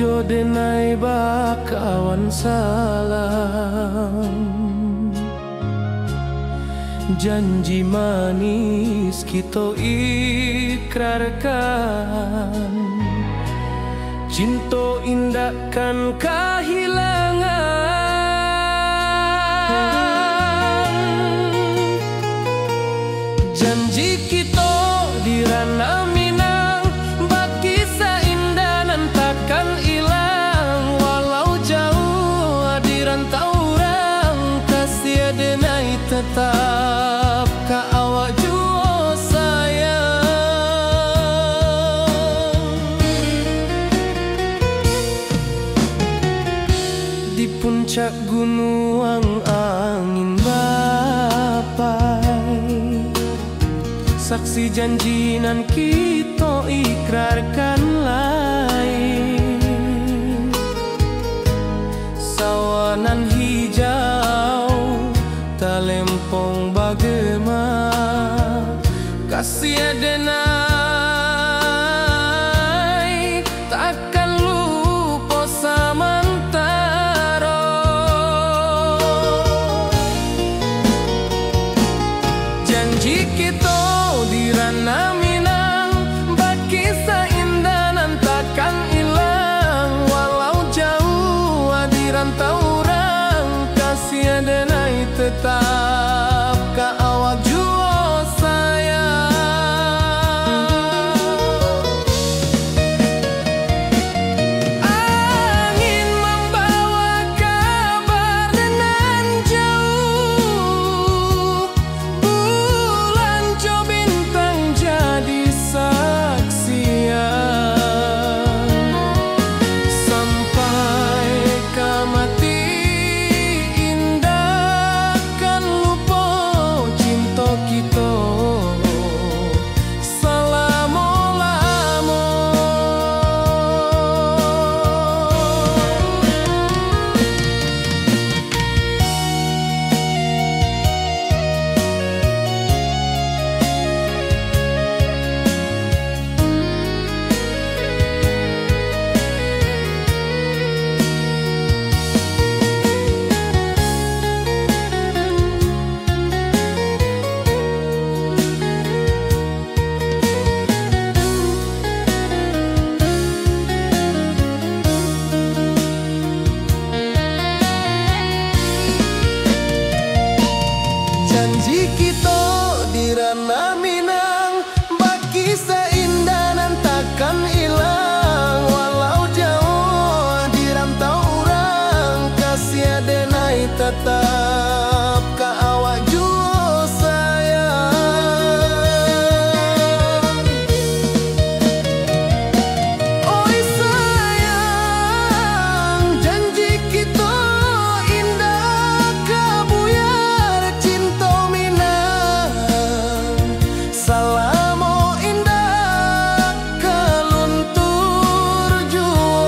jo denai bakawan salam. Janji manis kita ikrarkan, cinta indahkan kehilangan. Janji kita di ranah Minang, bagi seindah nan takkan hilang. Walau jauh di rantau orang, kasih denai tetap ka awak jua sayang. Di puncak gunung angin bapai, saksi janji nan kita ikrarkan lain. Sawanan hijau talempong bagema, kasih denai takkan lupa samantara. Janji kita di ranah Minang, bagi seindah nan takkan hilang. Walau jauh di rantau orang, kasih denai tetap ka awak jua sayang. Angin membawa kabar nan jauh, bulan jo bintang jadi saksian. Sampai ke mati indah kan lupa cinta kita selama-lama. Janji kita di ranah Minang, bagi seindah nan takkan hilang. Walau jauh di rantau orang, kasih denai tetap ka awak jua sayang. Oi sayang, janji kita indah kabuyar cinta Minang. Salamo indah keluntur jua.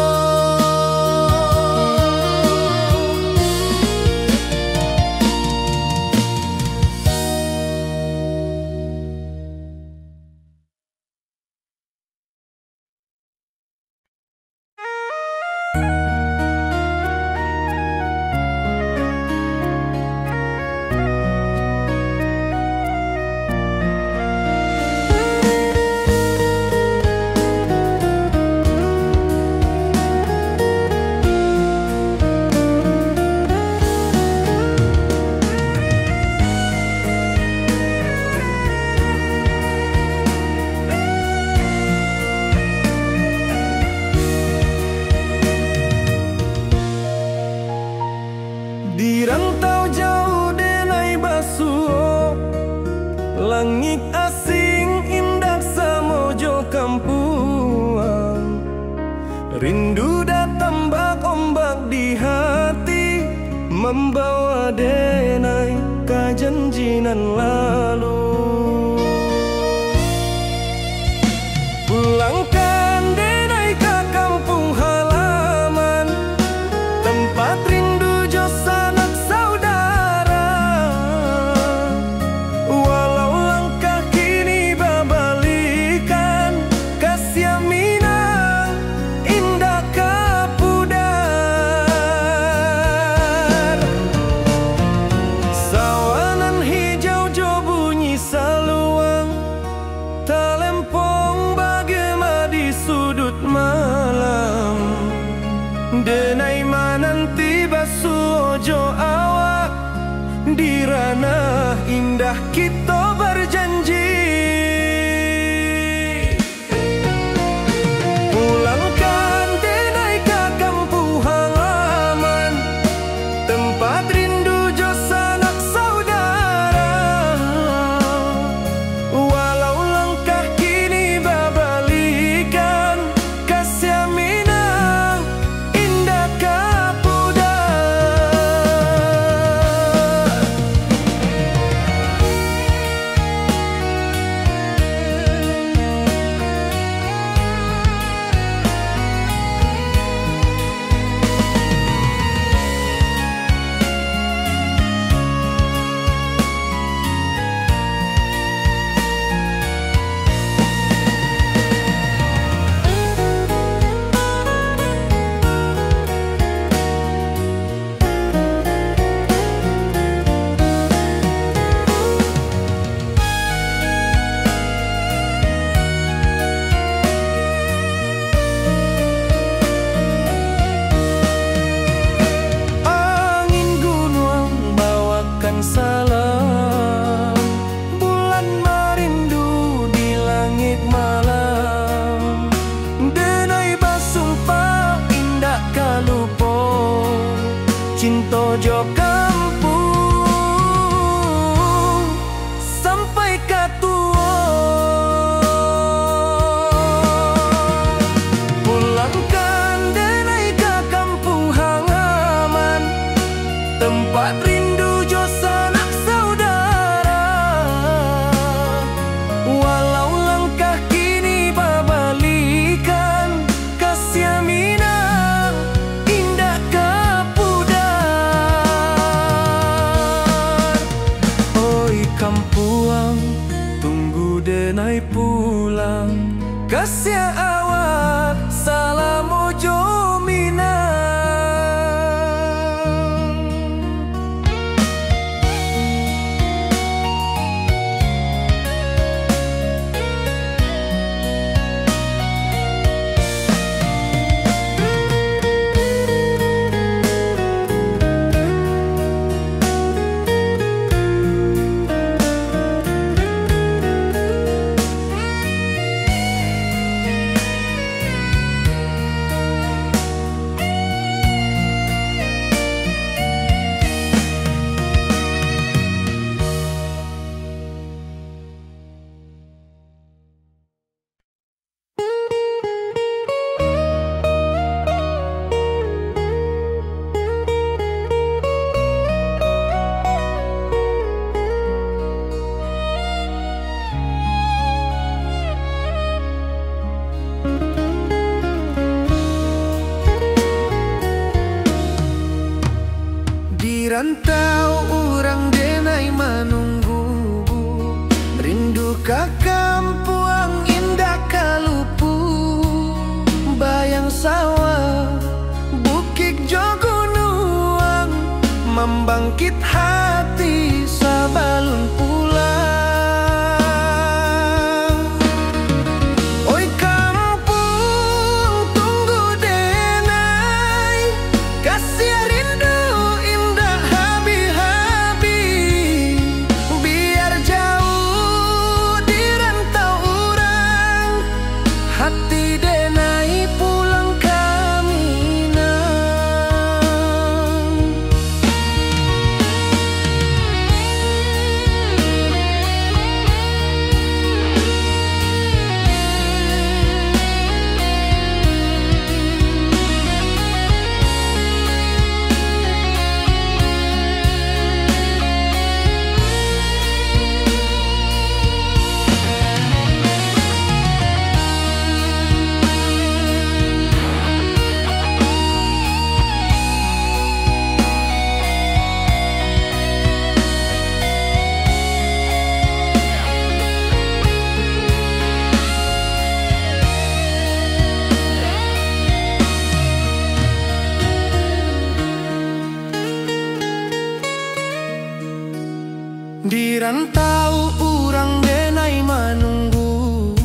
Di rantau jauh denai basuh, langit asing indah samojo kampuang. Rindu datang bak ombak di hati, membawa denai ka janjinan lalu. Pulangkan denai ka kampung halaman, tempat rindu jo sanak saudara. Walau langkah kini babalikan, kasih Minang indah ka Di ranah indah kita berjanji, pulangkan denai ke kampung halaman, tempat rindu jo sanak saudara. Walau langkah kini babalikan, kasih minang indah kapuda. Salam bulan merindu di langit malam, denai basumpah indah kalupo, cinta jo kampung sampai katua. Pulangkan denai ke kampung halaman, tempat rindu jo sanak saudara. Walau langkah kini babalikan, kasih minang indah kapudar. Oi kampuang, tunggu denai pulang, kasih awak salam ojo minang. Di rantau orang denai menunggu, rindu ke kampung indah kalupu, bayang sawah bukit jo gunung, membangkit hati sabalun pulang. Oi kampung tunggu denai, kasih rindu indah habi-habi, biar jauh di rantau orang, hati denai pulang ke Minang. Di rantau urang denai menunggu,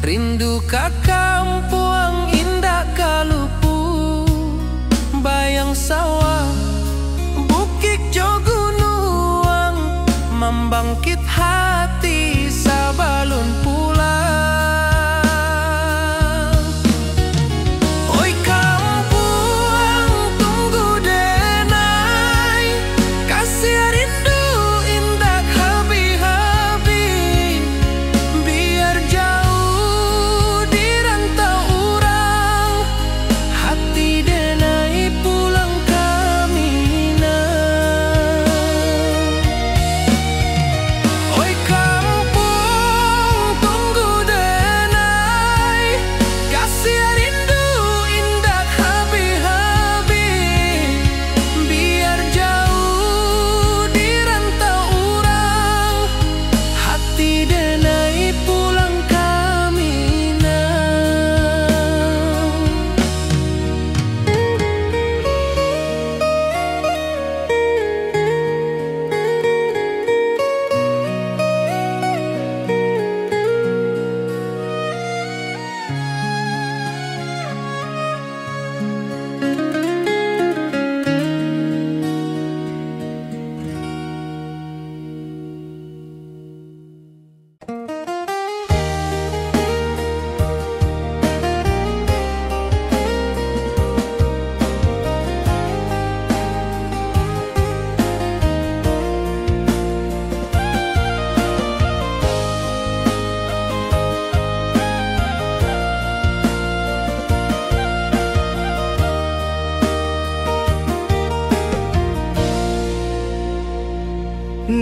rindu ka kampung indah kalupu, bayang sawah bukit jo gunung, membangkit hati sabalun pulang. Oi kampung tunggu denai, kasih rindu indah habi-habi. Biar jauh di rantau urang, hati denai pulang kami nah. Oi kampung tunggu denai, kasih rindu indah habi-habi. Biar jauh di rantau urang, hati denai pulang kami nah.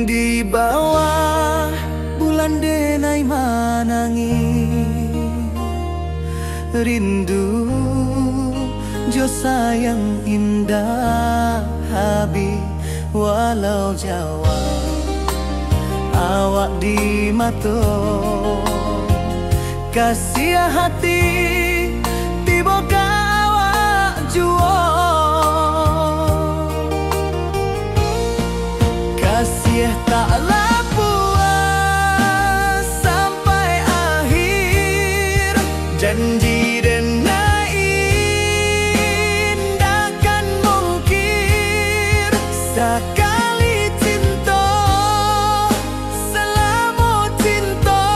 Di bawah bulan denai manangi, rindu jo sayang indah habi. Walau Jawa awak di mato, kasih hati tiba awak juo. Kasih taklah puas sampai akhir, janji denai indakan mungkir. Sekali cinta selama cinta,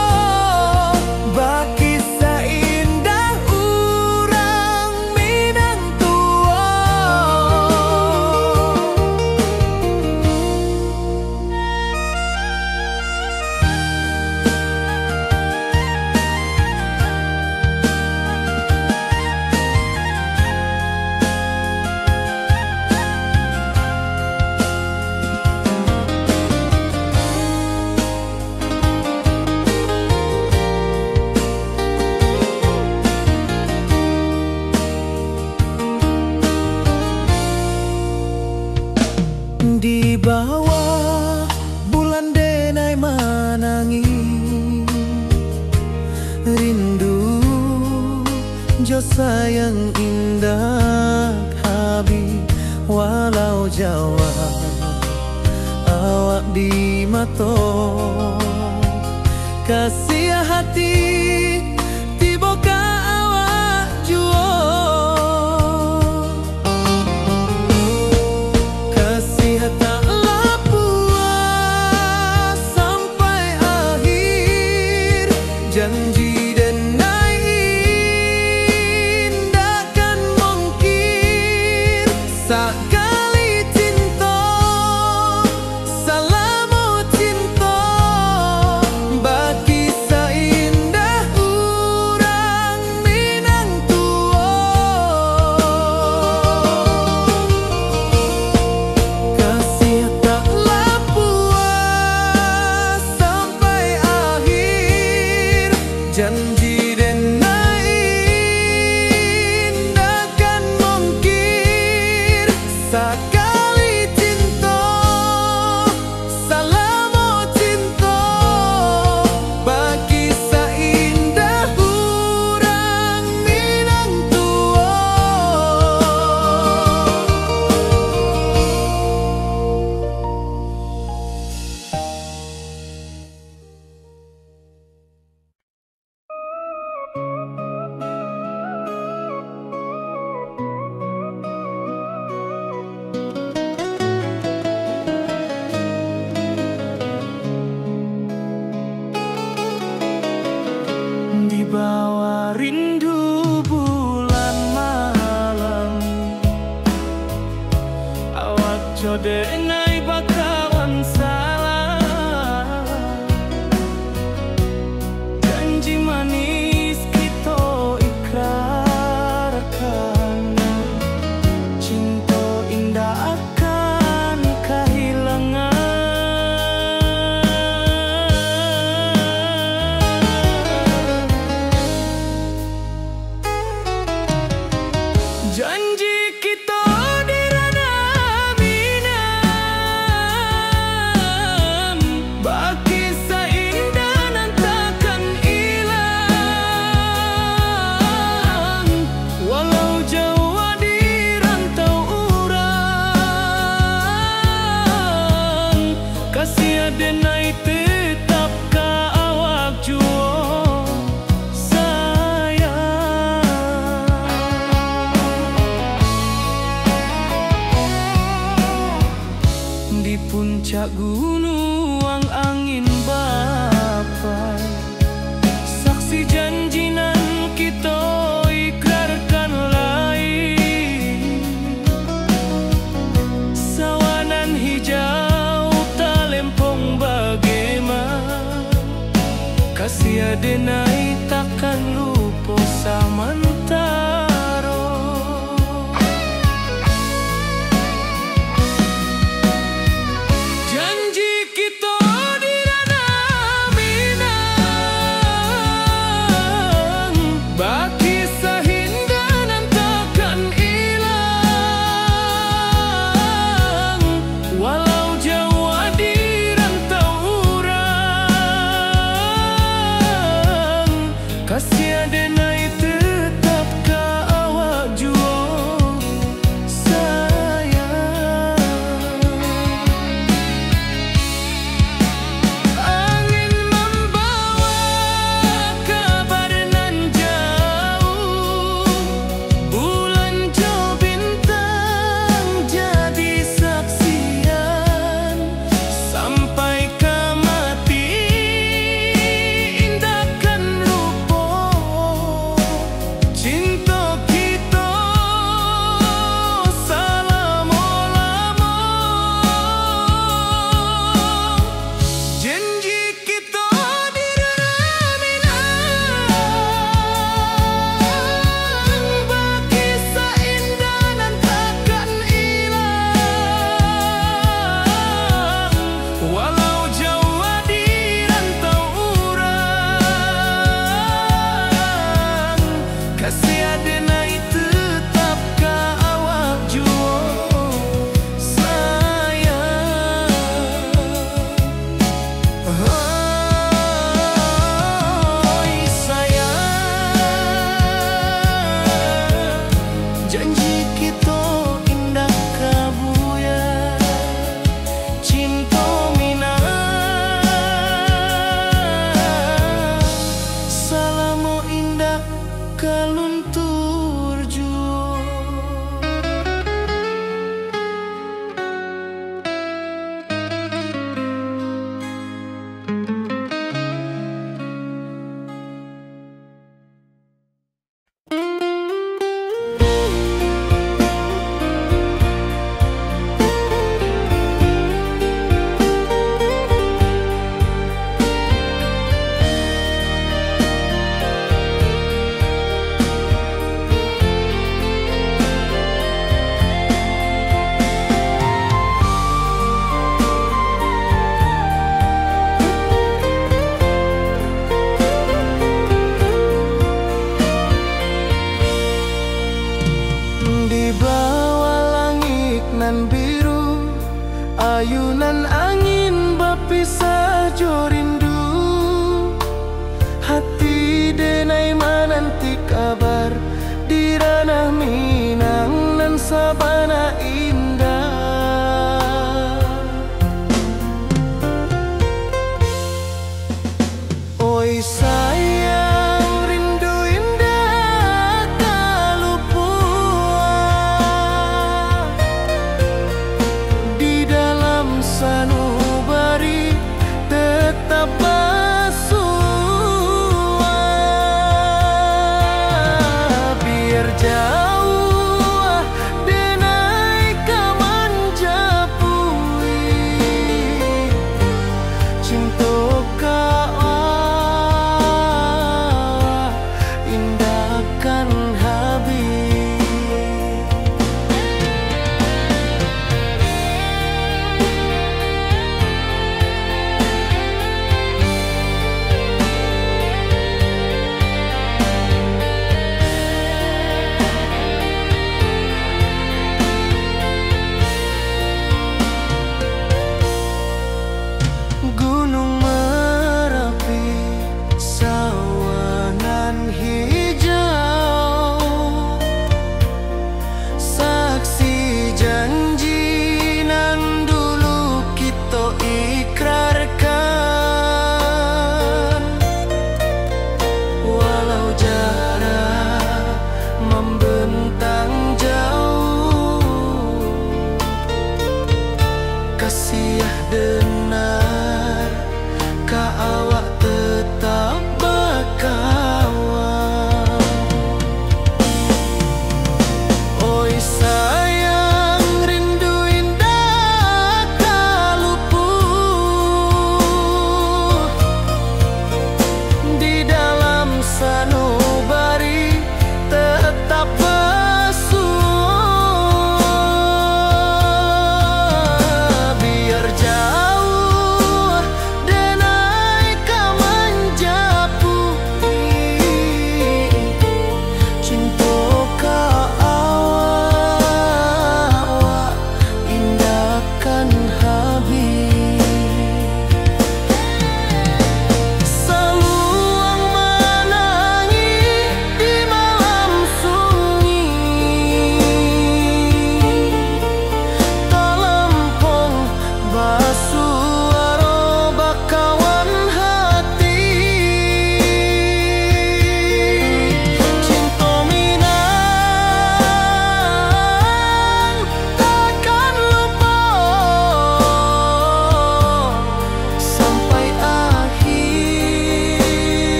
baki seindah urang Minang tua. Di bawah bulan denai manangi, rindu jo sayang indah habi. Walau Jawa awak di mato, kasih hati tiba ka awak juo. Kasih taklah puas sampai akhir, janji denai indakan mungkir. Sekali cinta selama cinta, baki seindah kasih adenai tetap ka awak juo sayang. Di puncak gunung angin bapai, saksi janjinan kita ikrarkan lain. Sawanan hijau talempong bagaimana, kasih adenai takkan lupa samantaro. Janji kita di ranah Minang, baki sahindanan takkan hilang. Walau jauh di rantau urang, kasih adenai tetap ka awak juo sayang. Angin membawa kabar nan jauh, bulan jo bintang jadi saksian. Sampai ke mati indahkan rupo cinta kita selama-lama. Janji kita di ranah Minang, baki seindah nan takkan hilang. Walau jauh di rantau urang, kasih adenai tetap ka awak juo sayang. Oi sayang, janji kita indah kabuya, cinta Minang salamo indah kaluntur juo. Di bawah langit nan biru, ayunan angin berpisah jo rindu. Hati denai menanti kabar di ranah Minang nan sabana indah. Oi sayang, rindu indah kalupua di dalam sanubari tetap bersua. Biar jauh denai kaman japui, cinta ka biah denar ka awak tetap bakawan. Oi sayang rindu indah kaluput di dalam sanubari tetap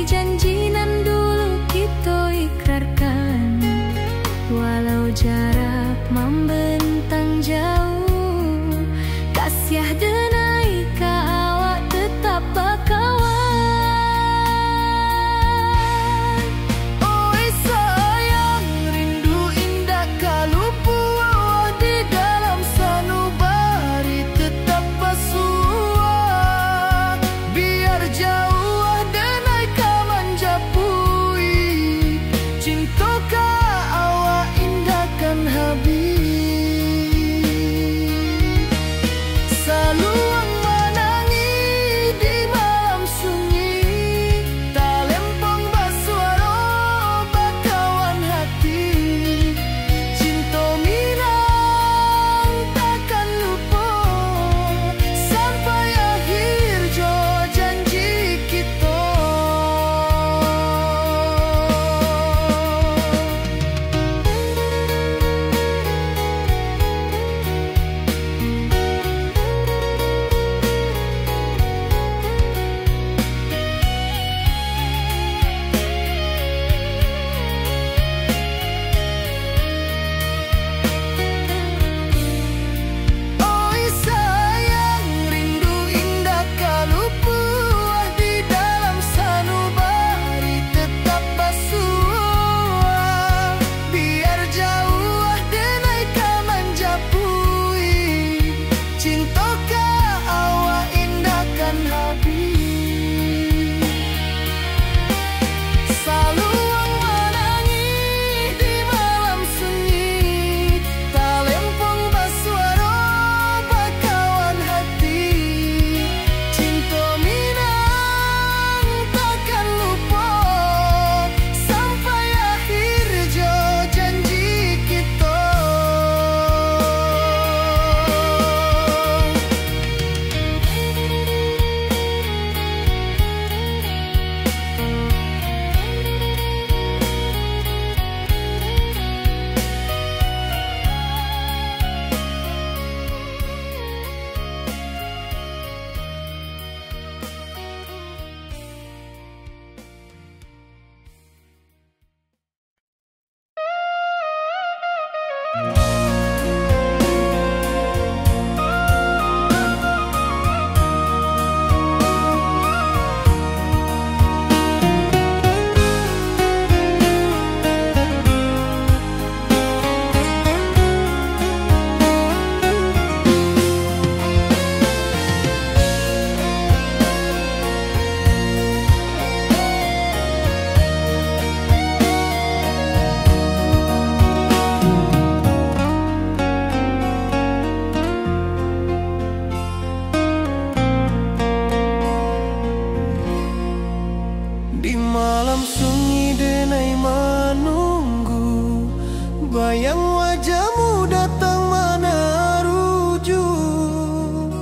janji nan dulu kita ikrarkan, walau jarak membentang jauh, kasih denai ka awak tetap bakawan. Oi sayang, rindu indah kalupu di dalam sanubari tetap basuah, biar jauh denai ka manjapui, cinta ka awak indahkan habis. Saluang menangi di malam sunyi, talempong basuaro bakawan hati, cinta minang takkan lupa sampai akhir jo janji kita. Oi sayang, rindu indah kalupu di dalam sanubari tetap basuah, biar jauh denai ka manjapui, cinta ka awak indahkan habis. Saluang menangi di malam sunyi, talempong basuaro bakawan hati, cinta minang takkan lupa sampai akhir jo janji kita. Di malam sunyi denai menunggu, bayang wajahmu datang mana rujuk,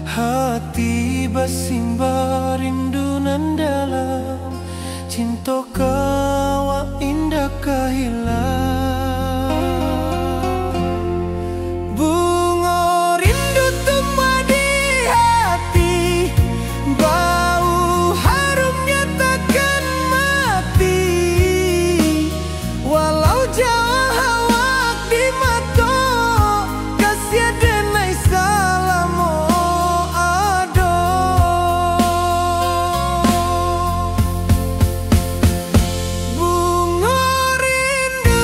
hati bersimba rindu nan dalam, cinta kawa indah kehilang. Bunga rindu tumbuh di hati, bau harumnya takkan mati, walau jauh awak di mata, kasih denai salamo ado. Bunga rindu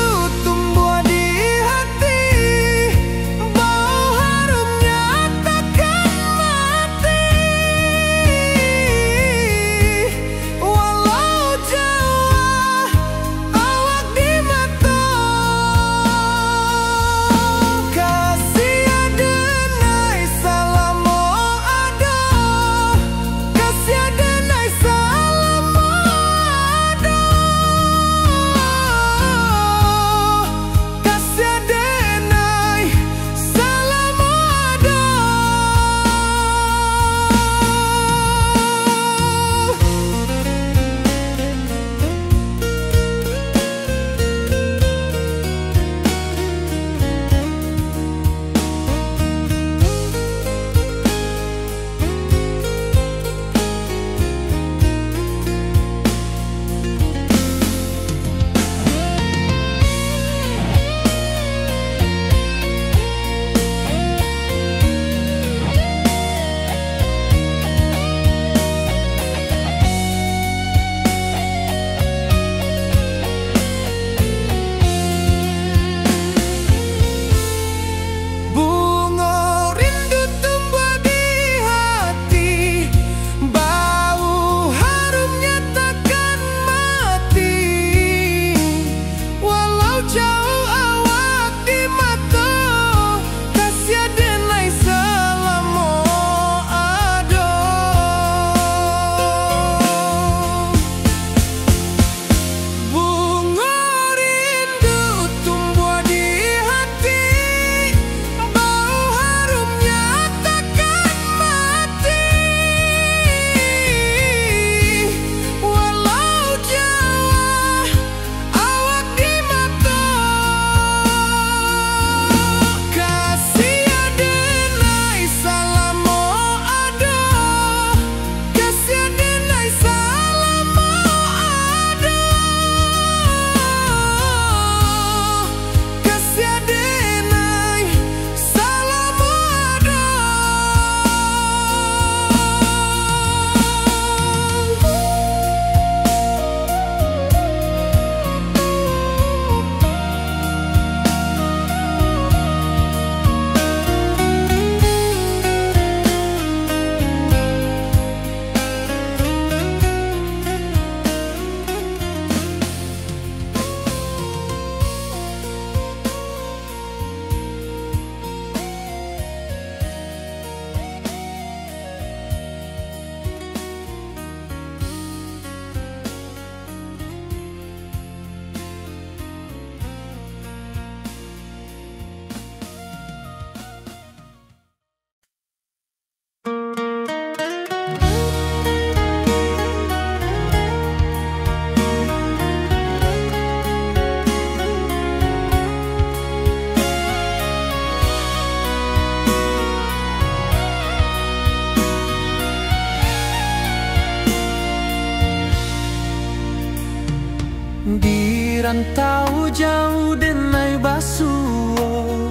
Di rantau jauh denai basuo,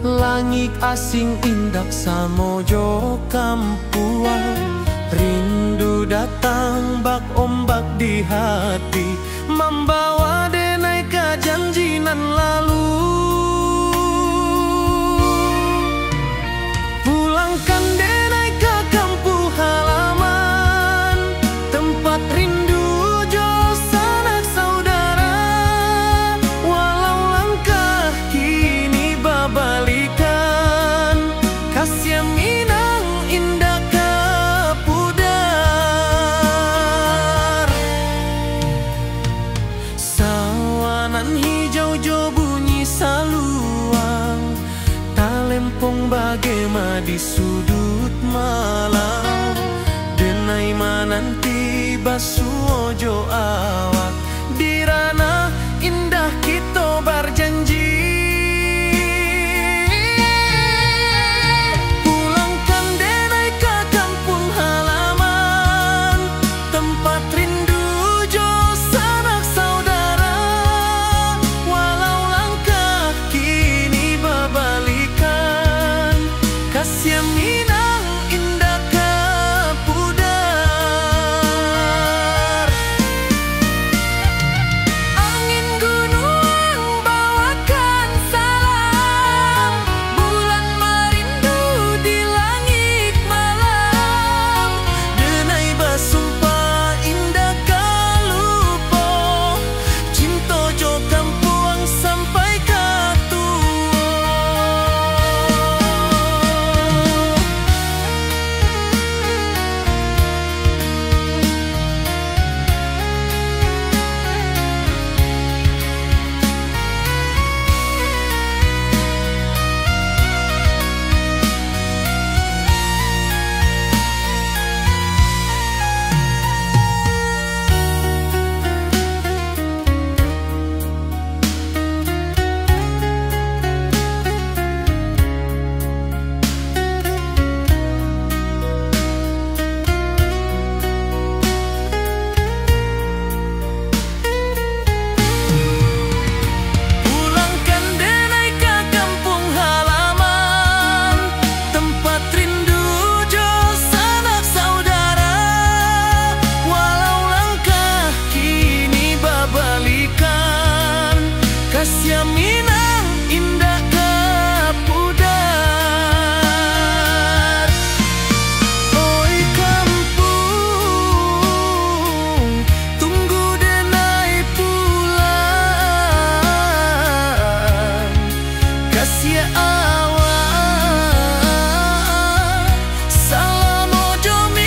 langit asing indak samojo kampuan. Rindu datang bak ombak di hati, membawa denai ke janjinan lalu. Pulangkan denai ke kampung halaman, tempat rindu jo sanak saudara. Walau langkah kini babalikan, kasih Minang indah ke pudar. Sawanan hijau jo bunyi saluang, talempong bagema di sudut malam. Denai mananti basuojo awak, di ranah indah kita berjanji. Pulangkan denai ke kampung halaman, tempat rindu jo sanak saudara. Walau langkah kini babalikan, kasih Minang indah ke pudar. Angin gunung bawakan salam, bulan merindu di langit malam. Denai basumpah indah kalupo, cinta jo kampuang sampai ke tua. Pulangkan denai ke kampung halaman, tempat rindu jo sanak saudara. Walau langkah kini babalikan, kasih Minang indah ke pudar. Oi kampung, tunggu denai pulang. Kasih awak, salam ojo Minang.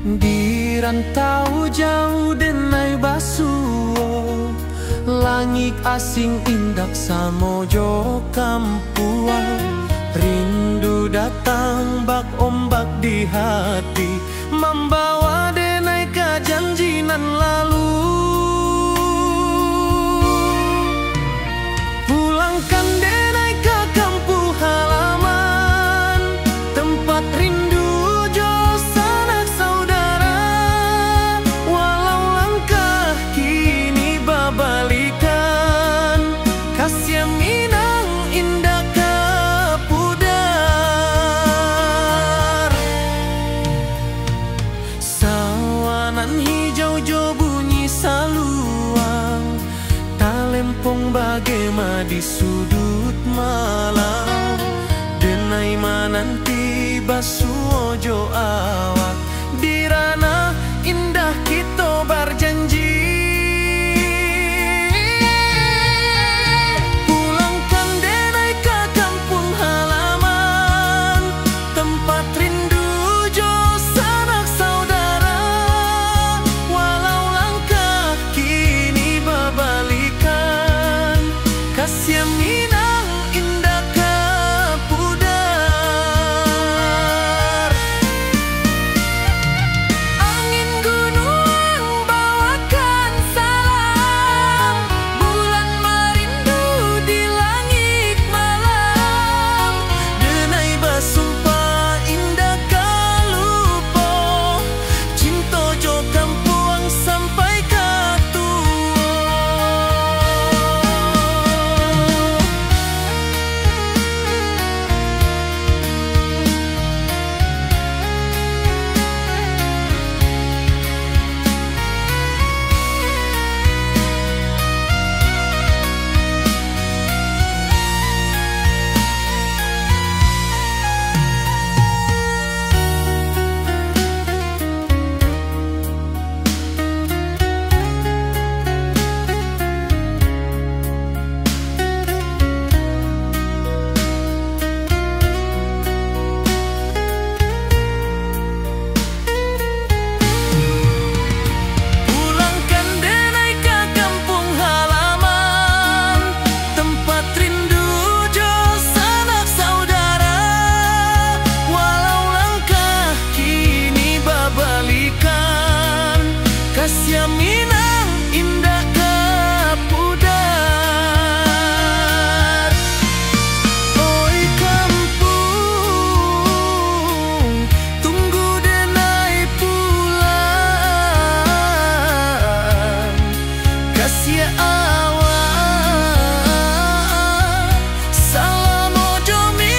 Di rantau jauh denai basuo, langit asing indak samojo kampuan. Rindu datang bak ombak di hati, membawa denai ke janjinan lalu. Pulangkan denai ke kampung halaman, tempat rindu jo sanak saudara. Walau langkah kini babalikan, kasih Minang indah basuojo awak dirana indah kita berjanji. Pulangkan denai ke kampung halaman, tempat rindu jo sanak saudara. Walau langkah kini berbalikan, kasih Minang indah ke pudar. Angin gunung bawakan salam, bulan merindu di langit malam. Denai basumpah indah kalupo, cinta jo kampuang sampai ke tua. Pulangkan denai ke kampung halaman, tempat rindu jo sanak saudara. Walau langkah kini berbalikan, kasih Minang indah ke pudar. Oi kampung, tunggu denai pulang. Kasih awak salam ojo Minang.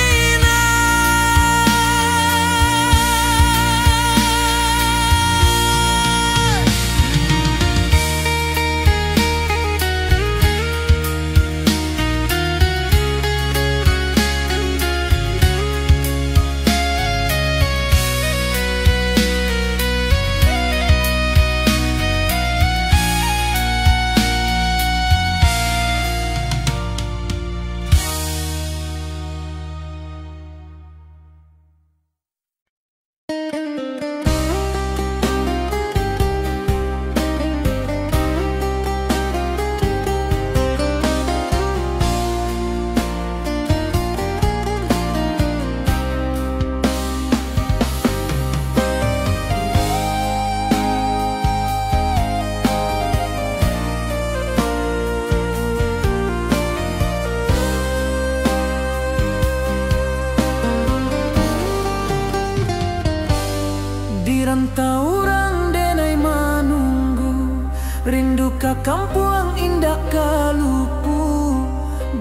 Di rantau orang denai manunggu, rindu ke kampung indah kalupu.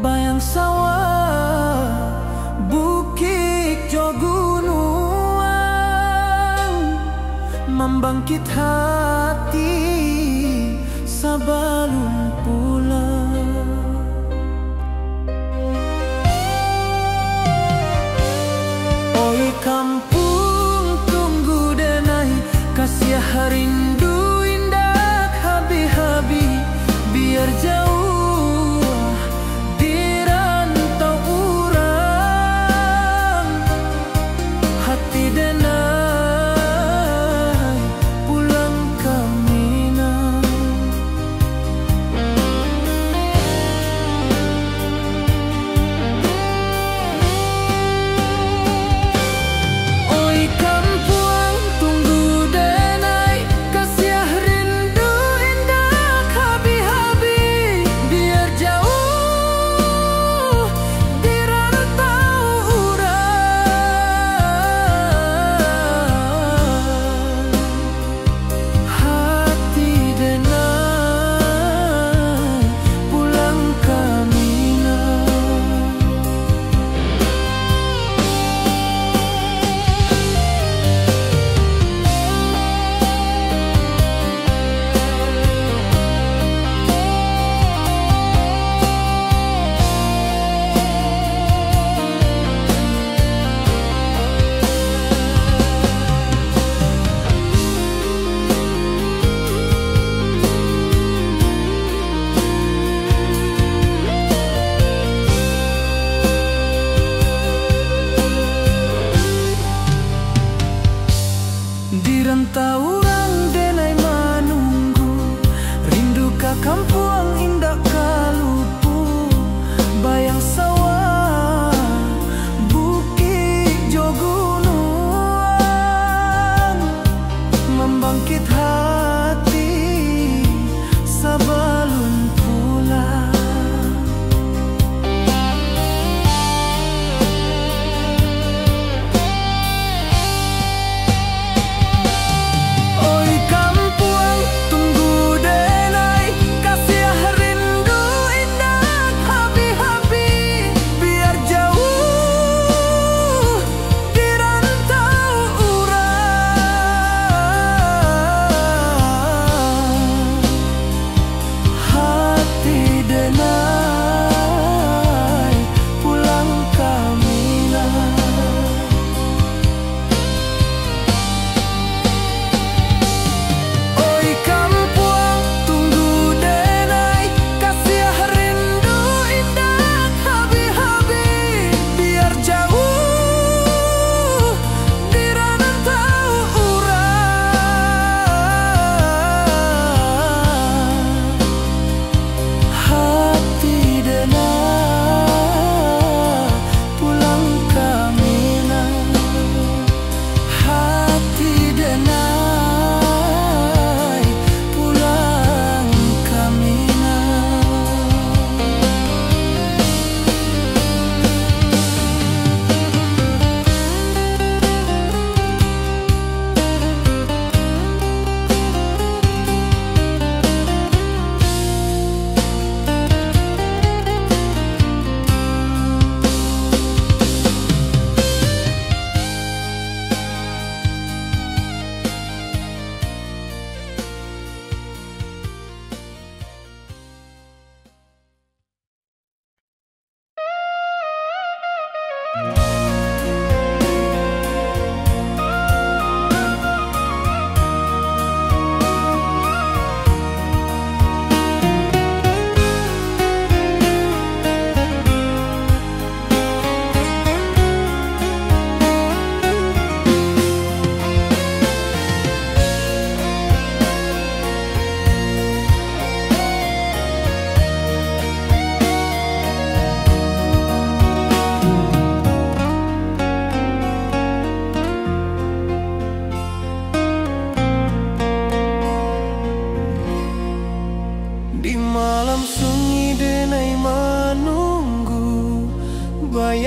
Bayang sawah, bukit jo gunung, membangkit hati sebelum pulang. Oi kampung, tunggu denai kasih rindu indah habi-habi. Biar jauh di rantau urang, hati denai pulang ke Minang. Oi kampung, tunggu denai kasih rindu indah habi-habi.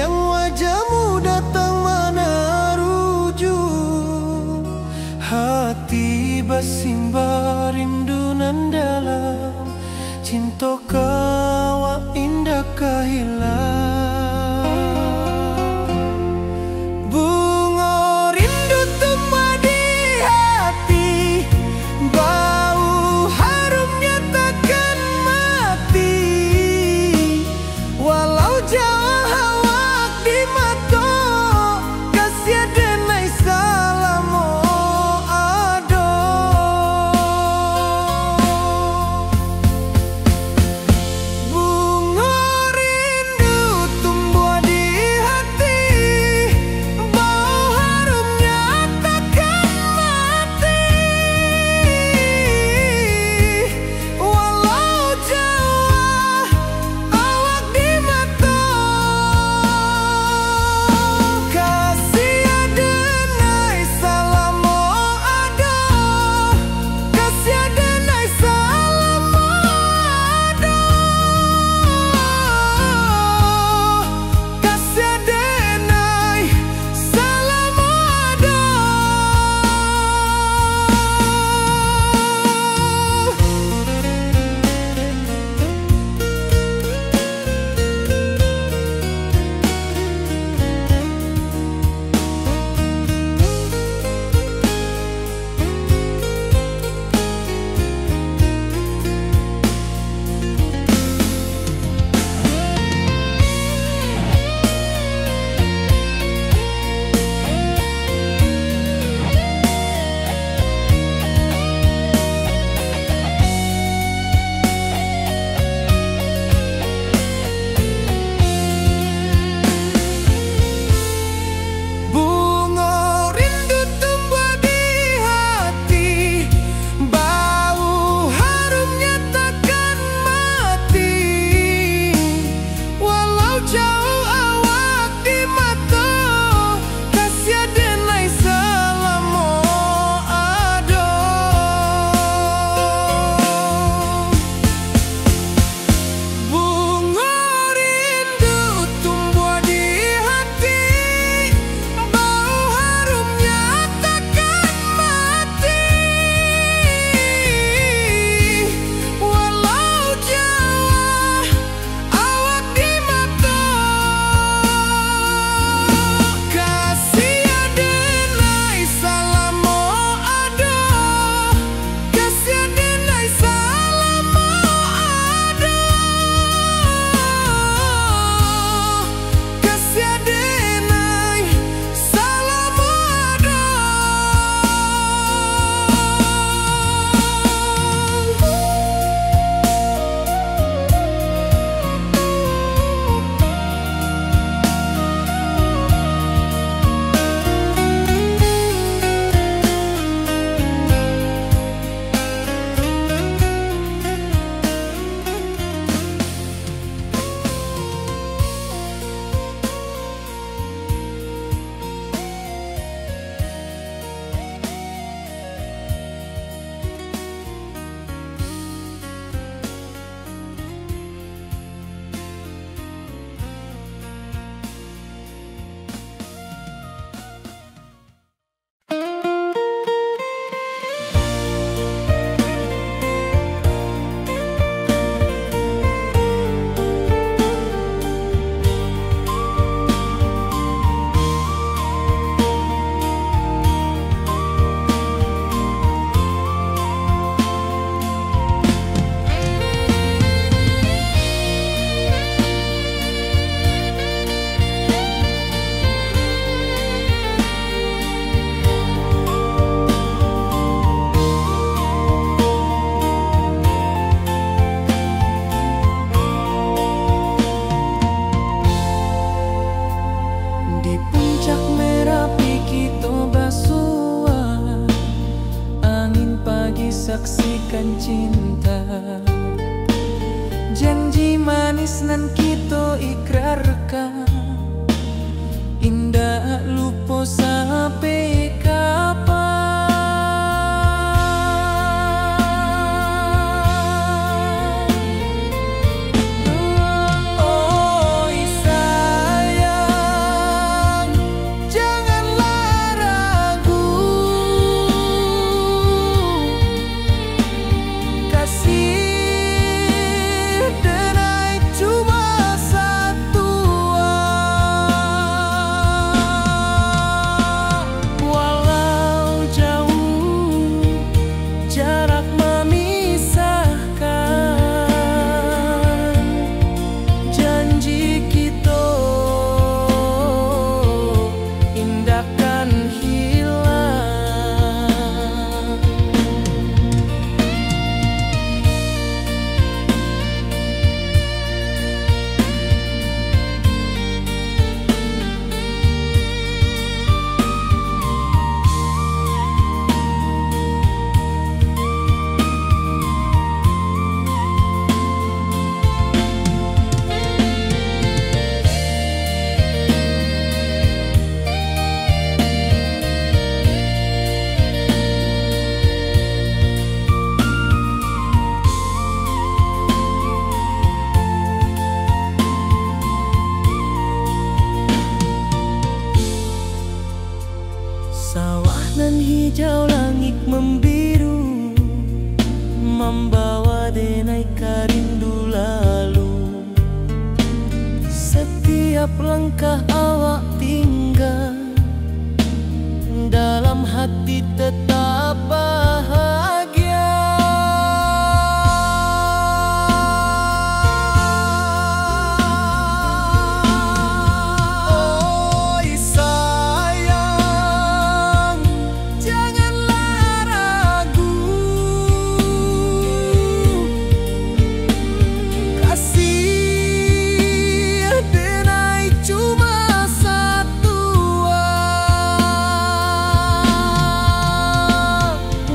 yang wajahmu datang mana rujuk. Hati bersimba rindu nan dalam, cinta kawa indah kehilang. Bunga rindu tumbuh di hati, bau harumnya takkan mati. Walau jauh awak di mata, kasih denai salamo ado. Bunga rindu tumbuh di hati, bau harumnya takkan mati. Walau jauh awak di mata, kasih denai salamo ado, kasih denai salamo ado, kasih denai salamo ado. Bunga rindu tumbuh di hati, bau harumnya takkan mati. Walau jauh awak di mata, kasih denai salamo ado. Bunga rindu tumbuh di hati, bau harumnya takkan mati. Walau jauh awak di mata, kasih denai salamo ado, kasih denai salamo ado, kasih denai salamo ado. Di puncak Merapi kita basua, angin pagi saksikan cinta. Janji manis nan kita ikrarkan, indah lupa sampai kapan. Oh sayang, hijau langit membiru, membawa denai rindu lalu. Setiap langkah awak tinggal, dalam hati tetap bahagia. Oi sayang, janganlah ragu, kasih denai cuma satu.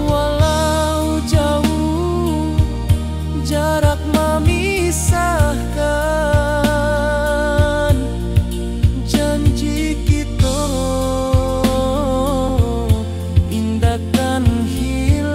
Walau jauh jarak memisahkan, janji kita indahkan hilang.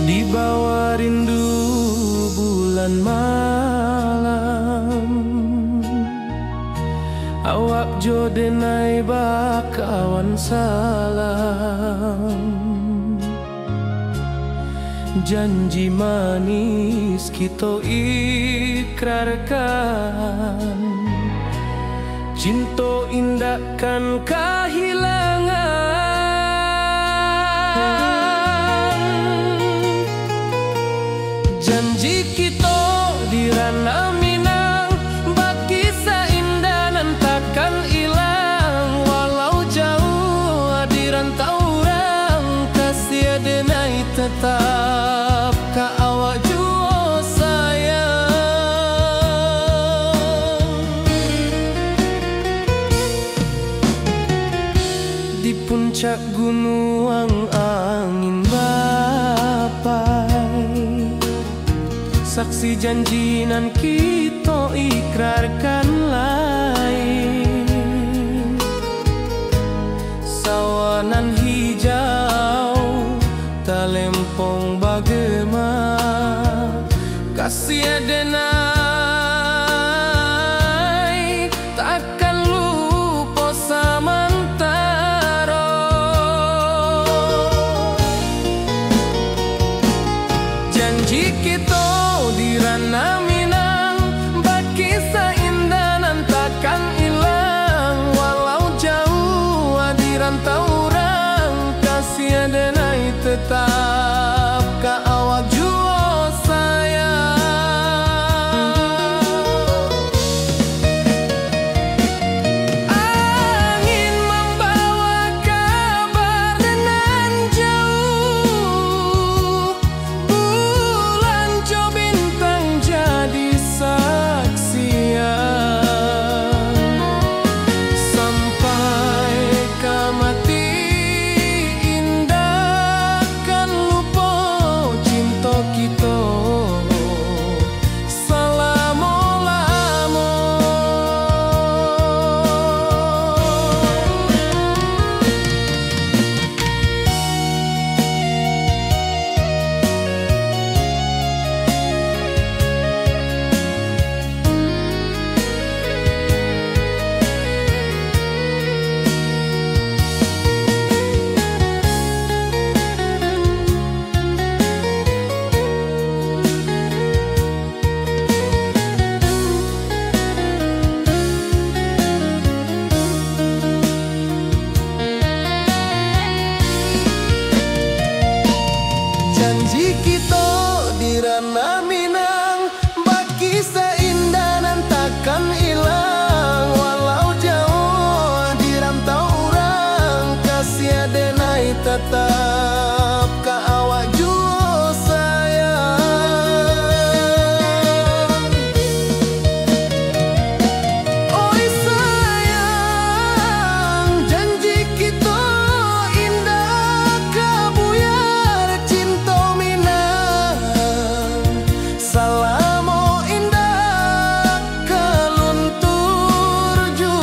Di bawah rindu bulan malam, awak jo denai bakawan salam. Janji manis kita ikrarkan, cinta indahkan kehilangan. Janji kita di ranah Minang, bakisah indah nan takkan hilang. Walau jauh di rantau orang, kasih denai tetap ka awak jua sayang. Di puncak gunung angin bapai, saksi janji nan kita ikrarkan lain. Sawanan hijau talempong bagema, kasih denai takkan lupa samantara. Janji kita di ranah Minang, bakisah indah nan takkan hilang. Walau jauh di rantau orang, kasih denai tetap ka awak jua sayang. Angin membawa kabar nan jauh, bulan jo bintang jadi Janji kita di ranah Minang, baki seindah nan takkan hilang. Walau jauh di rantau orang, kasih denai tetap ka awak jua sayang. Oi sayang, janji kita indah kabuyar cinta Minang. Salamo indah kaluntur jua.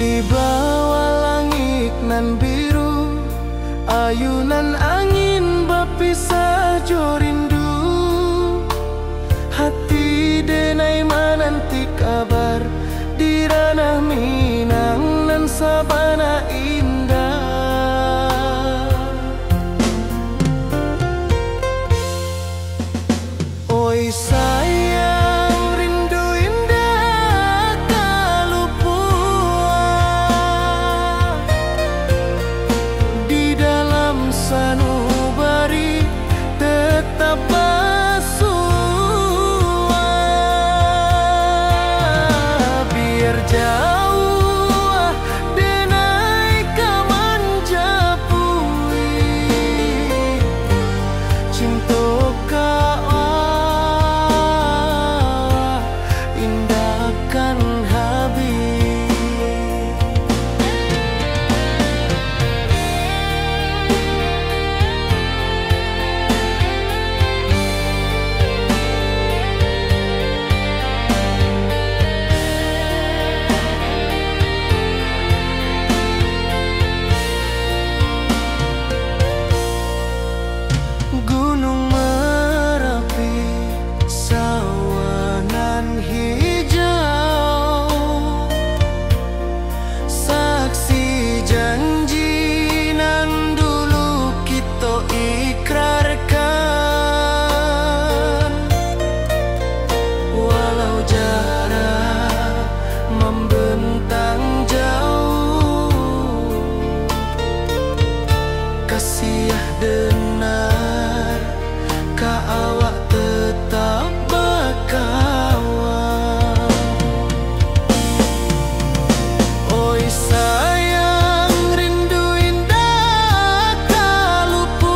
Di bawah langit nan biru, ayunan angin berpisah jo rindu. Hati denai menanti kabar di ranah Minang nan sabana indah. Oi sayang, rindu indah kalupua di dalam sanubari tetap bersua. Biar jauh denai kaman japui, cinta indahkan habis. Gunung Merapi, sawanan hijau, saksi janji nan dulu kita ikrarkan. Walau jarak membentang jauh, kasih denar ka awak tetap berkawan. Oi sayang, rindu indah kalupua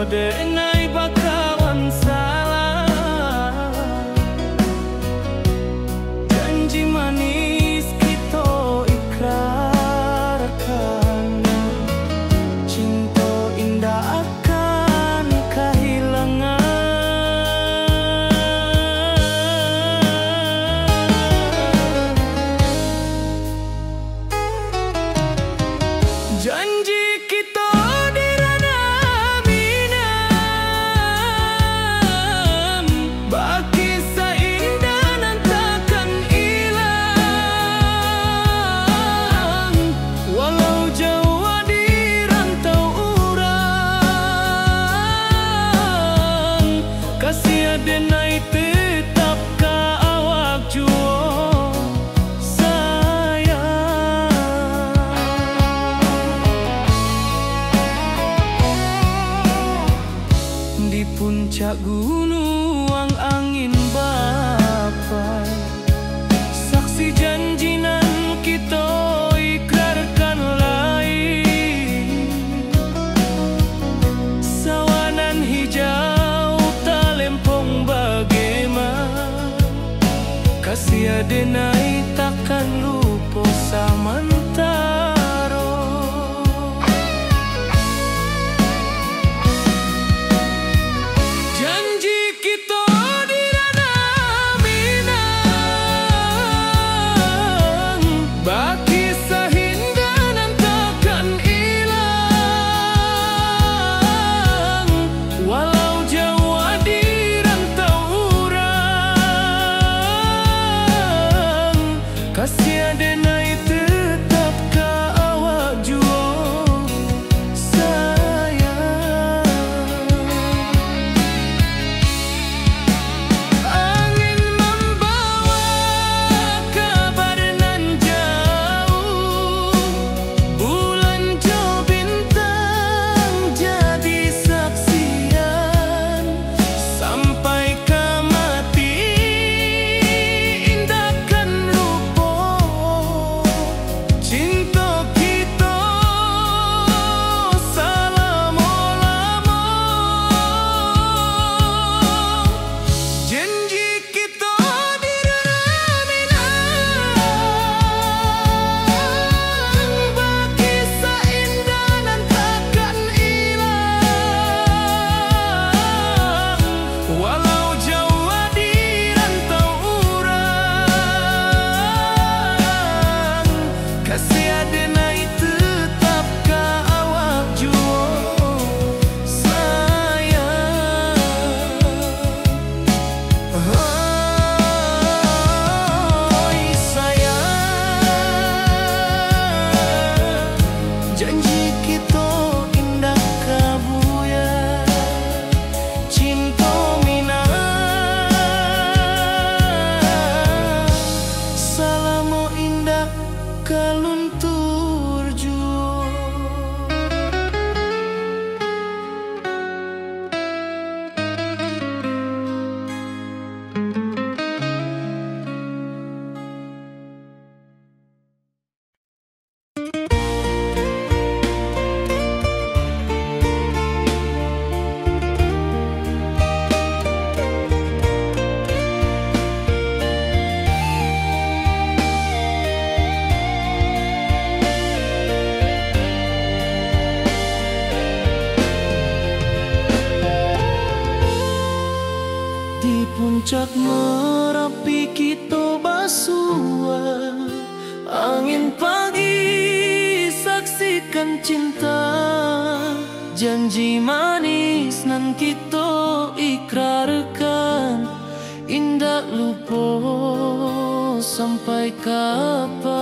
denai bakawan salah. Janji manis kita ikrarkan, cinta indah akan kehilangan. Janji kita di ranah minam, baki seindah nan takkan hilang. Walau jauh di rantau urang, kasih denai tetap ka awak jua sayang. Di puncak gunung angin bapai, saksi janji nan kita ikrarkan lain. Sawanan hijau talempong bagaimana, kasih denai takkan lupa samantara. Janji kita di ranah minang, baki sahinda nan takkan hilang. Walau jauh di rantau urang, kasih denai tetap ka awak jua sayang. Angin membawa kabar nan jauh, bulan jo bintang jadi saksian. Sampai ke mati indahkan lupa, cinta kita selama-lama. Janji kita di ranah minang, baki seindah nan takkan hilang. Walau jauh di rantau urang, kasih denai tetap ka awak jua sayang. Oi sayang, janji kita indah kabuya, cinta minang, salamo indah kaluntur jua. Di puncak Merapi kita basua, angin pagi saksikan cinta. Janji manis nan kita ikrarkan, indah lupa sampai kapan.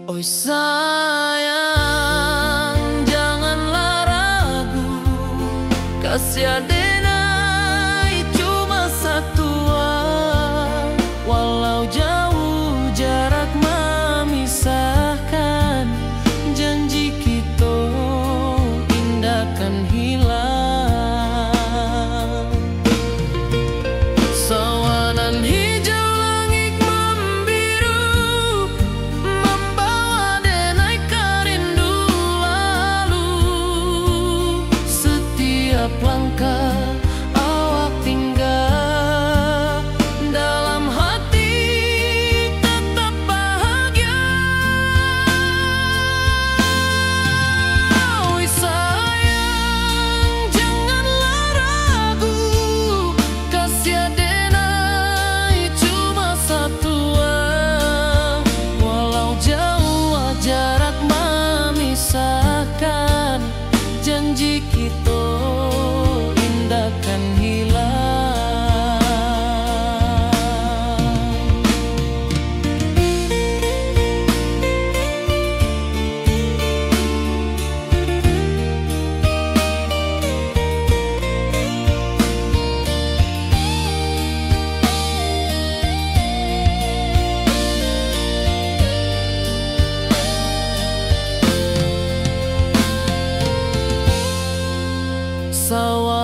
Oi sayang, janganlah ragu, kasih denai cuma satu. Walau jauh jarak memisahkan, janji kita indahkan hilang. Sawanan hijau langit membiru, membawa denai karindu.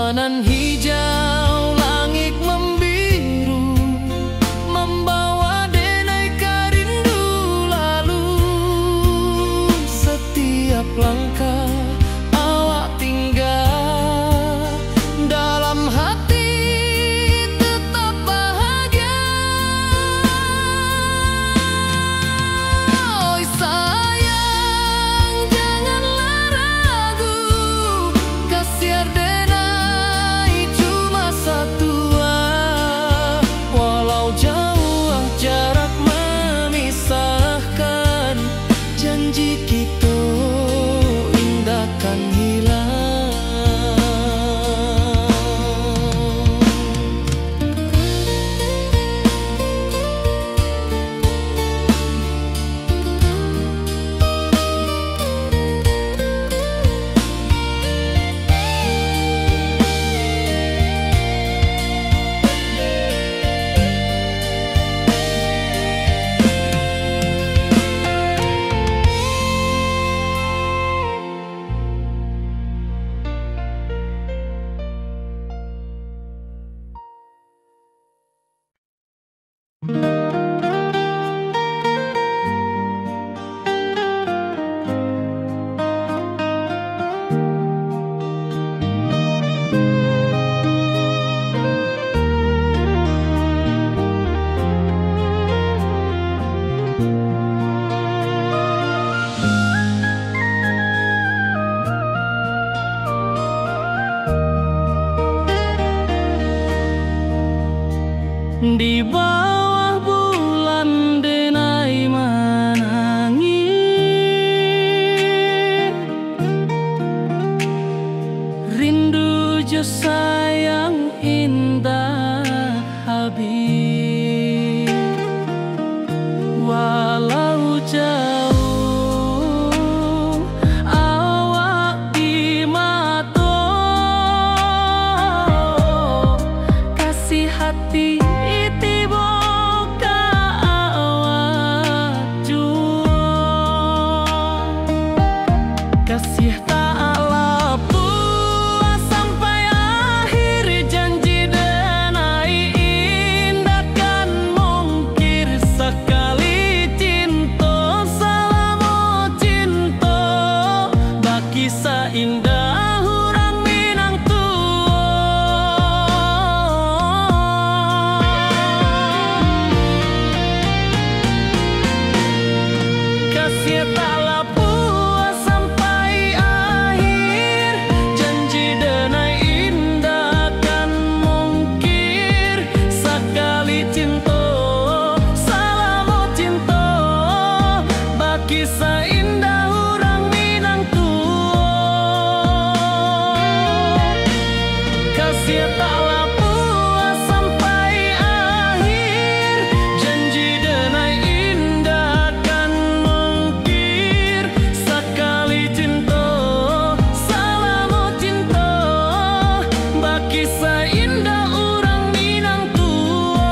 Tawanan hijau, langit membiru, membawa denai rindu lalu. Setiap langkah awak tinggal, dalam hati tetap bahagia. Oi sayang, janganlah ragu, kasih denai cuma satu. Walau jauh jarak memisahkan, janji kita indahkan hilang. Di bawah bulan denai menangis, rindu jo sayang indah habis. Walau jauh awak di mata, kasih hati kasih tak puas sampai akhir, janji denai indahkan mungkir. Sekali cinta selama cinta, baki seindah orang Minang tua. Kasih taklah puas sampai akhir, janji denai indahkan mungkir. Sekali cinta selama cinta, baki seindah orang Minang tua. Kasih taklah puas sampai akhir, janji denai indahkan mungkir. Sekali cinta selama cinta, baki seindah orang Minang tua.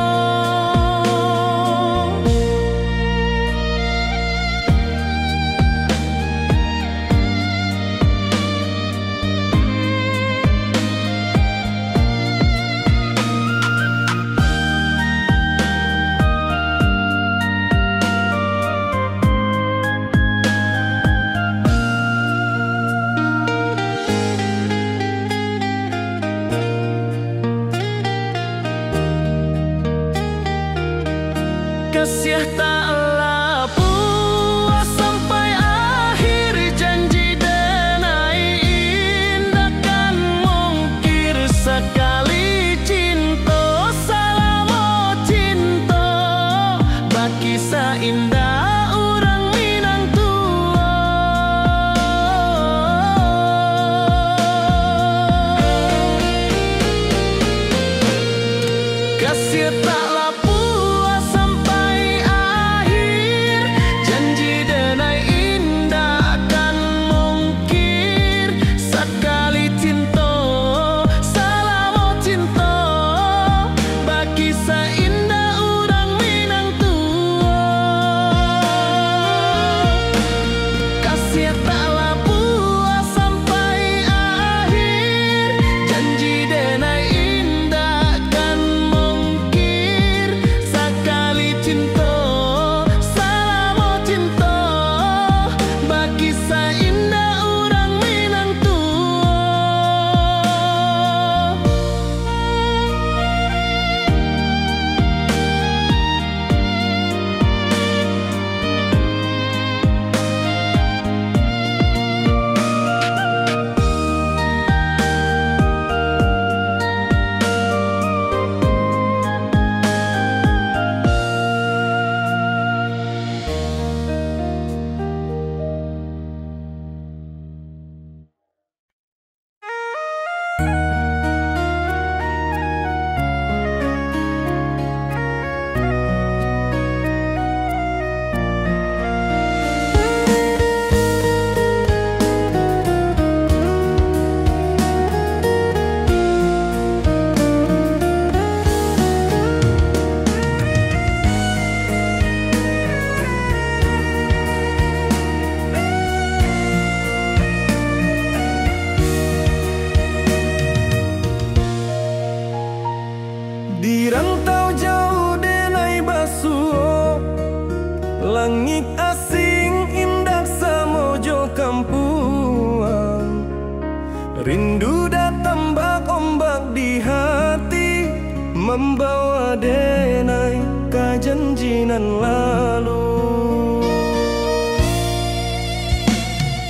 membawa denai ka janjinan lalu.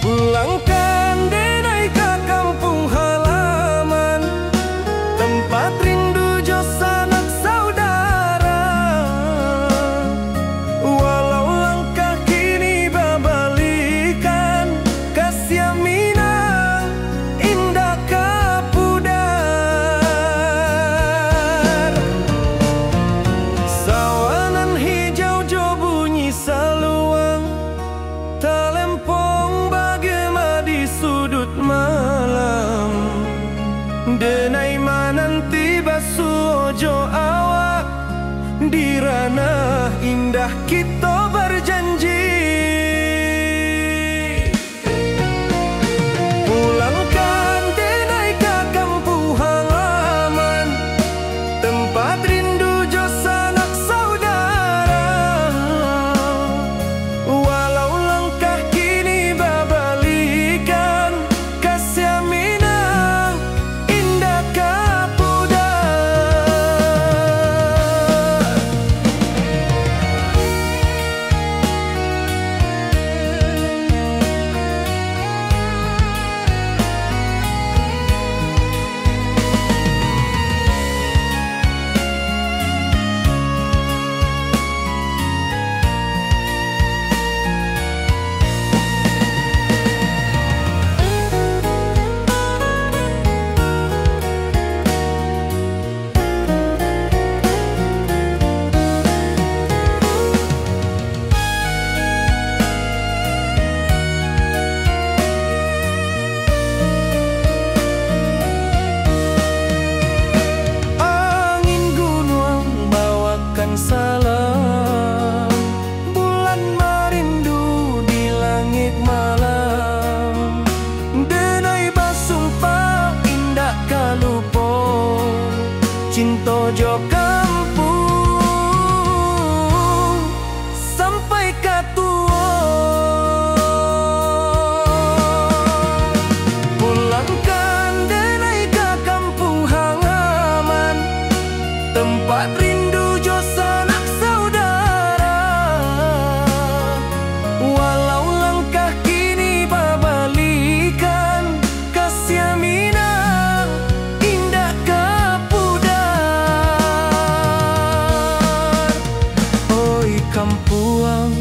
Pulangkan denai ke kampung halaman, tempat rindu jo sanak saudara. Walau langkah kini babalikan, kasih minang indah kapudar. Sawanan hijau jo bunyi saluang, talempong bagema di sudut malam. Denai mananti basuojo awak, di ranah indah kita berjanji. Pulangkan denai ke kampung halaman, tempat rindu jo sanak saudara. Walau langkah kini babalikan, kasih minang indah kapudar. Angin gunung bawakan salam, bulan merindu di langit malam. Denai basumpah indah kalupo, cinta jo kampung sampai katua. Pulangkan denai ke kampung halaman, tempat rindu jo sanak saudara. Walau langkah kini babalikan, kasih minang indah kapudar. Oi kampuang,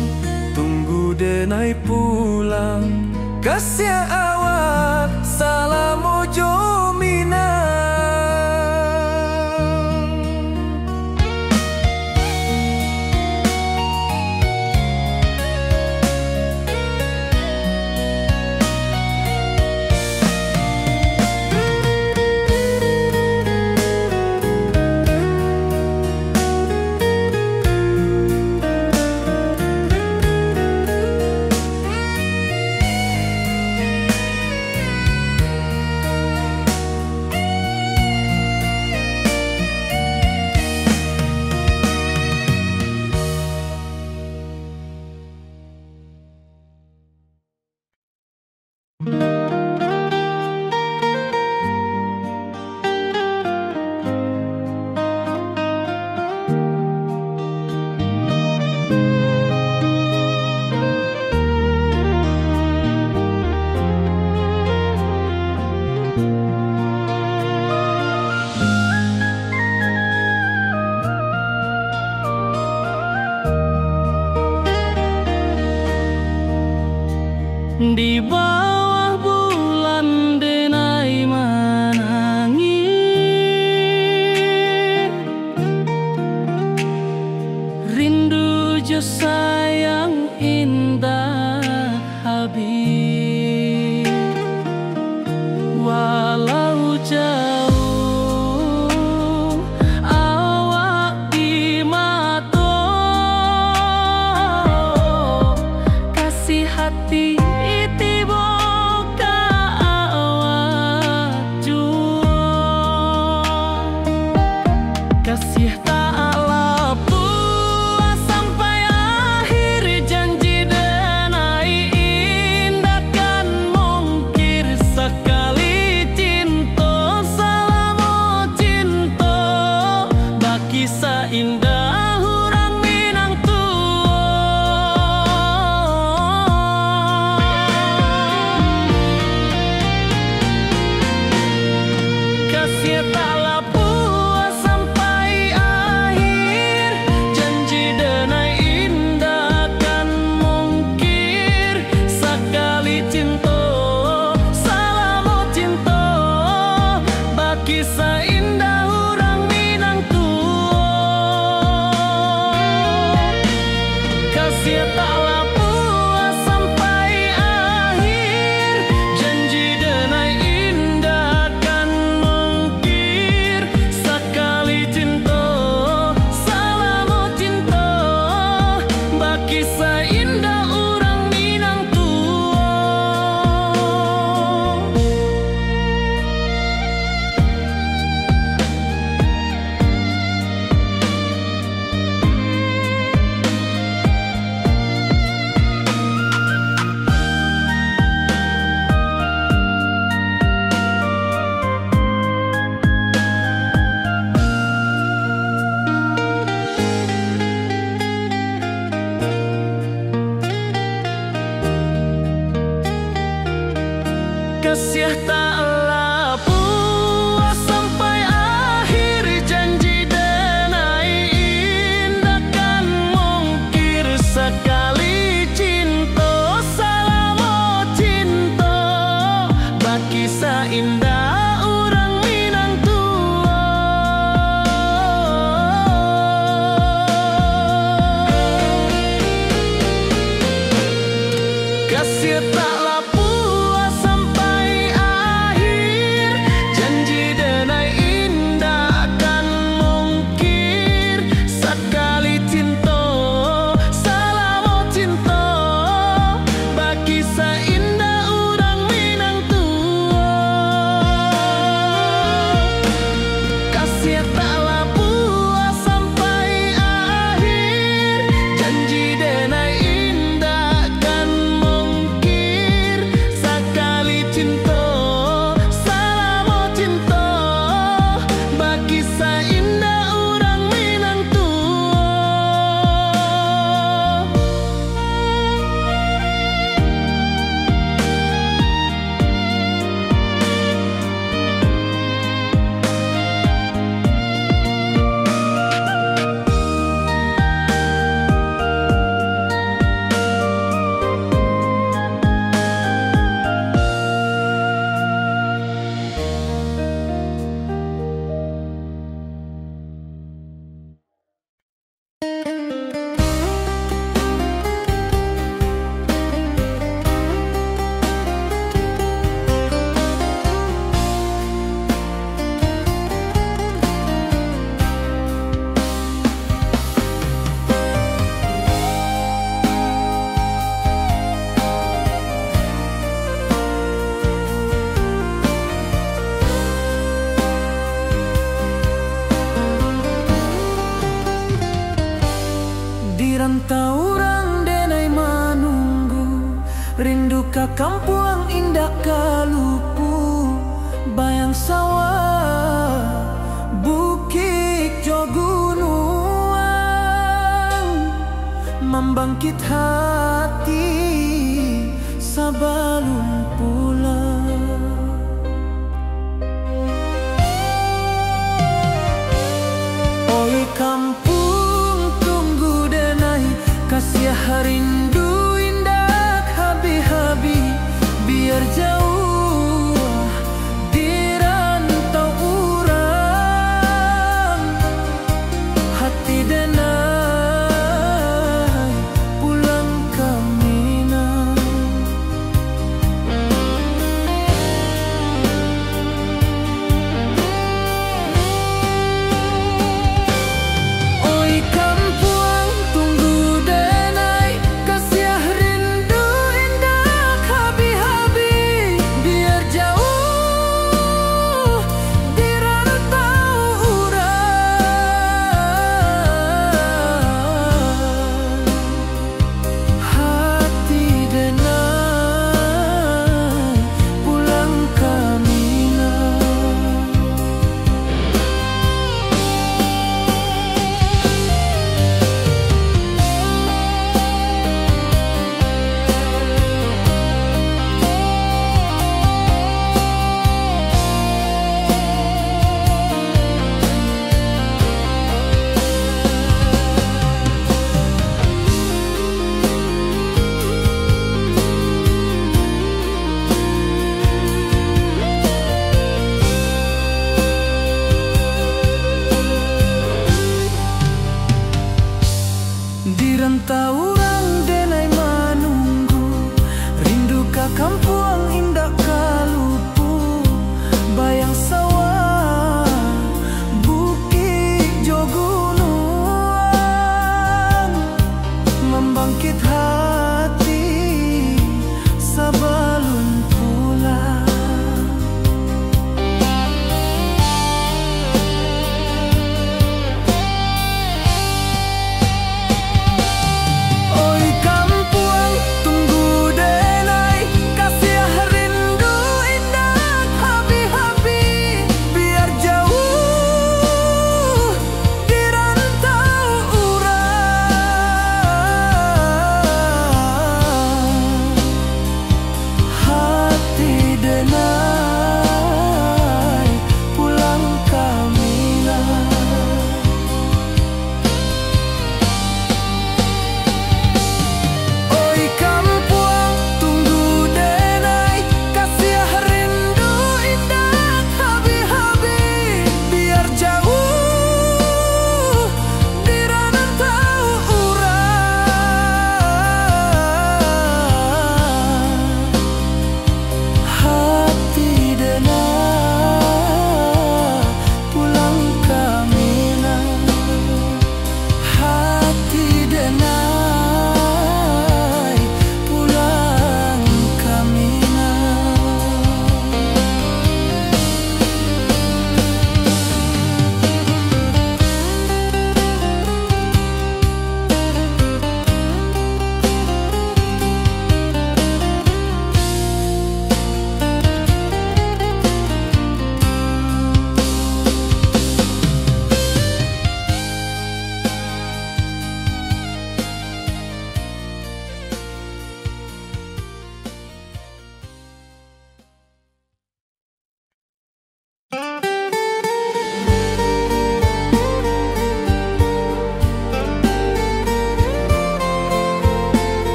tunggu denai pulang, kasih awak salam ojo minang. Di bawah bulan denai menangi, rindu jo sayang indah habis. Walau jauh awak di mata, kasih hati kasih tak lepas sampai akhir janji denai indah kan mungkir sekali cinta salam cinta bak kasih taklah puas sampai akhir, janji denai indah kan mungkir sekali cinta, salamo cinta baki seindah orang Minang tua. Kasih taklah puas sampai akhir, janji denai indah kan mungkir sekali cinta, salamo cinta baki seindah orang Minang tua. Kasih taklah puas sampai akhir, janji denai indah kan mungkir sekali cinta, salamo cinta bagi seindah orang Minang tua. Di rantau orang denai menunggu, rindu ka kampung indah kalupu, bayang sawah bukit jo gunung, membangkit hati sebelum pulang. Oi kampung tunggu denai, kasih rindu indah habi-habi, biar jauh di rantau urang, hati denai pulang ke Minang. Oi kampung tunggu denai, kasih rindu indah habi-habi, biar jauh di rantau urang, hati denai pulang ke Minang. Di rantau orang denai menunggu, rindu ka kampung indah kalupu, bayang sawah bukit jo gunung, membangkit hati sebelum pulang. Oi kampung tunggu denai, kasih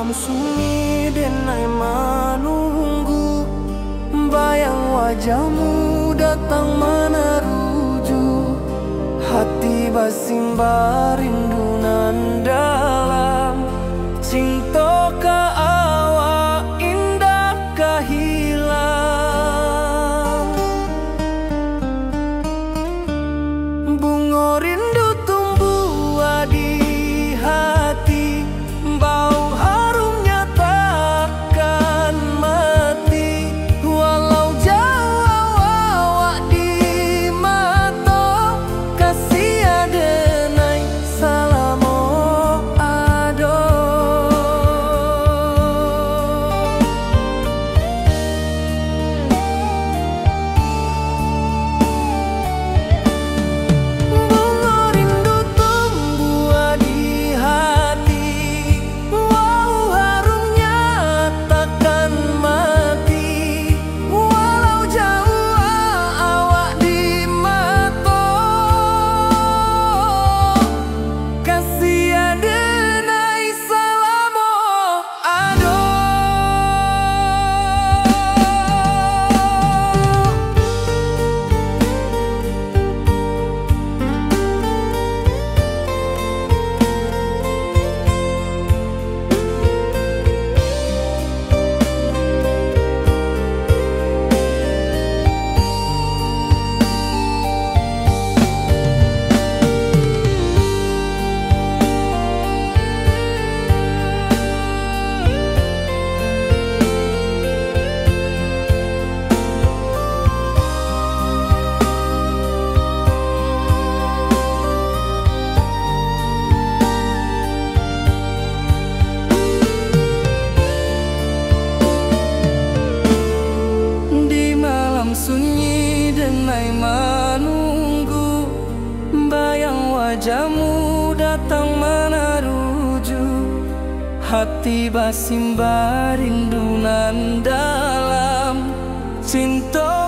malam sunyi denai menunggu, bayang wajahmu datang meneruju, hati basimba rindu nan dalam, cinta ka awak indah ka hilang. Bunga rindu tumbuh di hati, bau harumnya takkan mati, walau jauh awak di mata, kasih adenai salamo ado. Bunga rindu tumbuh di hati, wow harumnya takkan mati, walau jauh awak di mata, kasih adenai salamo ado. Di malam sunyi denai menunggu, bayang wajahmu datang meneruju, hati basimba rindu nan dalam, cinta